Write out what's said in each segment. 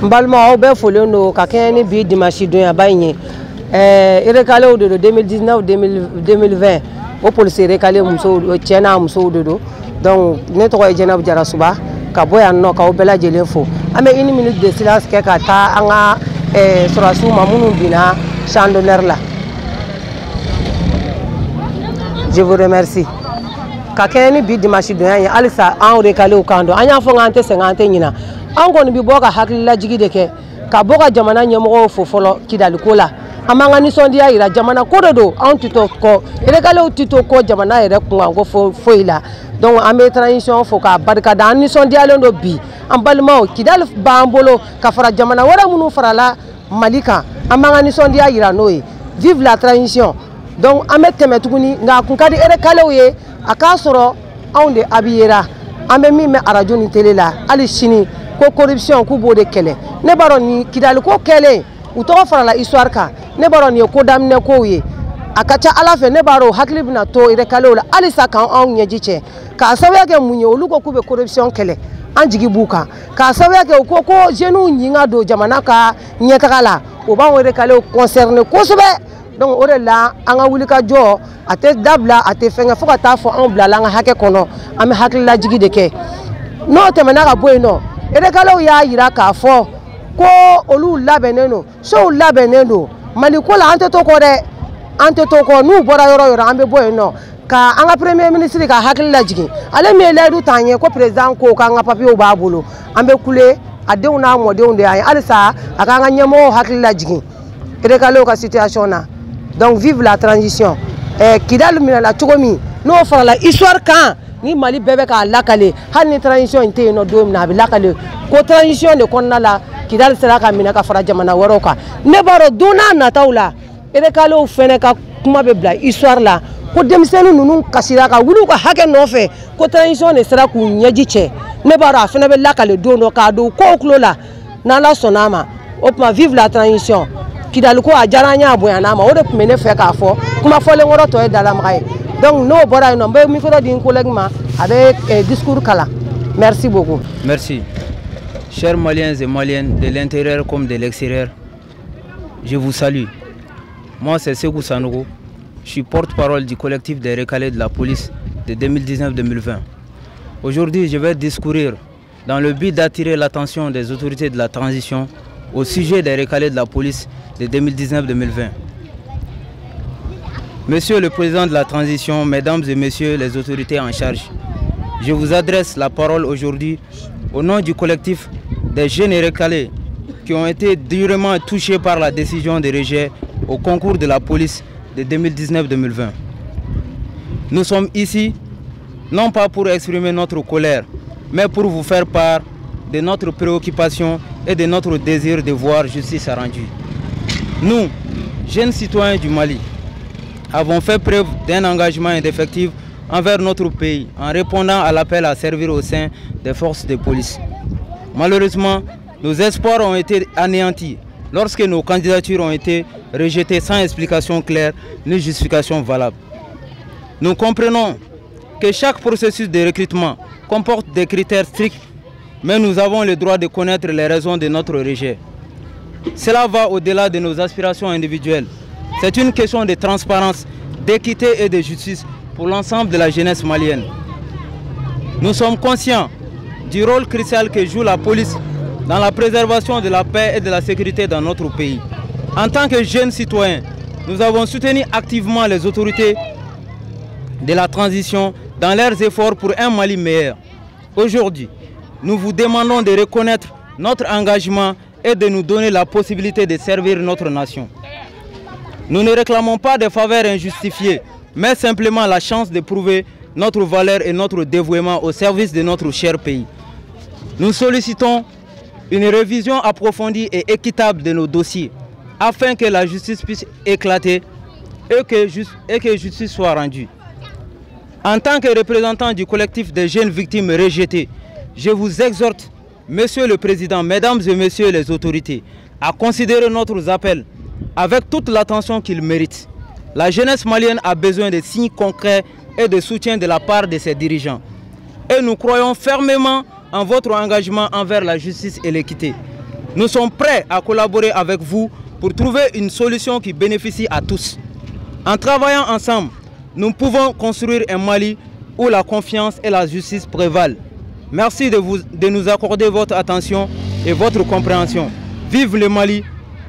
Mbalma au be folio no kakeni bi dimanche don ya bayin recalé de 2019 2020 au policier recalé muso tiena muso dodo donc ne to jena jara suba ka boya no ka obela jelen fo ame 1 minute de silence ke ka ta anga surasu mamunu bina champ d'honneur là. Je vous remercie. Kakeni bi dimanche don ya alisa en recalé au kando anya fo ngante 50 nyina an ko ni bi boka hakilla jigi de ke ka boka jamana nyemo fo folo kidali kola amanga ni sondia ira jamana kododo an tito ko recalé tito ko jamana ere ko fo ila donc amé transition fo ka barka dan ni sondia lendo bi an balma kidal bambolo ka fara jamana wara munu farala malika amanga ni sondia ira noy vive la transition donc amé temetuguni nga kunkadi recalé ye akasoro onde abiyera amé mi me arajo ni télé la ali chini ko corruption ku bode kele ne baron ni kidal ko kele u to fara la histoire ka ne baron ni ko damne ko ye akacha ala fe ne baro hakli bina to recalé la ali sa kan on nyejiche ka sawe ke munye oluko ku be corruption kele anjigi buka ka sawe ke ko jenu nyinga do jamana ka nyetagala o ba o recalé concerné ko sobe donc ore la anga wulika jo ate dabla ate fenga foka ta fo on bla la nga hake kono ame hakli la jigi de ke no temena ka boy no recalé ya yira ka fo ko olu labeneno so labeneno malikola ante to ko de ante to ko nu bora yoro ambe boy no ka anga premier ministre ka hakli la jigi ale me le du tanye ko president ko ka nga papier ba bolo ambe kule adewna mo de ay alisa aka nga nyemo hakli la jigi recalé ka situation na donc vive la transition kidal mina la chogomi no fara la histoire kan ni mali bebe ka lakale hal ni transition inte no do mina bi lakale ko transition de konna la kidal sera ka mina ka fara jamana waroka ne baro duna na tawla recalé o fene ka kuma be bla histoire la ko demisenu nunu kasira ka wulu ka hake no fe ko transition ne sera ku nyejiche ne baro afene be lakale do no ka do ko klola na la sonama opma vive la transition kidal ko ajaranya aboyana ma o de kumene fe ka fo kuma fo le ngoro to e dala mray donc no bora no be micro din collègue ma avec discours kala merci beaucoup. Merci. Chers Maliens et Maliennes de l'intérieur comme de l'extérieur, je vous salue. Moi c'est Sekou Sanogo, je suis porte-parole du collectif des recalés de la police de 2019-2020. Aujourd'hui je vais discourir dans le but d'attirer l'attention des autorités de la transition au sujet des recalés de la police de 2019-2020. Monsieur le Président de la Transition, Mesdames et Messieurs les autorités en charge, je vous adresse la parole aujourd'hui au nom du collectif des jeunes recalés qui ont été durement touchés par la décision de rejet au concours de la police de 2019-2020. Nous sommes ici, non pas pour exprimer notre colère, mais pour vous faire part de notre préoccupation et de notre désir de voir justice rendue. Nous, jeunes citoyens du Mali, avons fait preuve d'un engagement indéfectible envers notre pays en répondant à l'appel à servir au sein des forces de police. Malheureusement, nos espoirs ont été anéantis lorsque nos candidatures ont été rejetées sans explication claire ni justification valable. Nous comprenons que chaque processus de recrutement comporte des critères stricts, mais nous avons le droit de connaître les raisons de notre rejet. Cela va au-delà de nos aspirations individuelles. C'est une question de transparence, d'équité et de justice pour l'ensemble de la jeunesse malienne. Nous sommes conscients du rôle crucial que joue la police dans la préservation de la paix et de la sécurité dans notre pays. En tant que jeunes citoyens, nous avons soutenu activement les autorités de la transition dans leurs efforts pour un Mali meilleur. Aujourd'hui, nous vous demandons de reconnaître notre engagement et de nous donner la possibilité de servir notre nation. Nous ne réclamons pas des faveurs injustifiées, mais simplement la chance de prouver notre valeur et notre dévouement au service de notre cher pays. Nous sollicitons une révision approfondie et équitable de nos dossiers, afin que la justice puisse éclater et que justice soit rendue. En tant que représentant du collectif des jeunes victimes rejetées, je vous exhorte, Monsieur le Président, Mesdames et Messieurs les autorités, à considérer notre appel avec toute l'attention qu'il mérite. La jeunesse malienne a besoin de signes concrets et de soutien de la part de ses dirigeants. Et nous croyons fermement en votre engagement envers la justice et l'équité. Nous sommes prêts à collaborer avec vous pour trouver une solution qui bénéficie à tous. En travaillant ensemble, nous pouvons construire un Mali où la confiance et la justice prévalent. Merci de nous accorder votre attention et votre compréhension. Vive le Mali!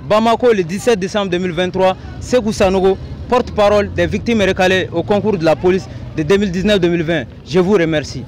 Bamako le 17 décembre 2023, Sékou Sanogo, porte-parole des victimes recalées au concours de la police de 2019-2020. Je vous remercie.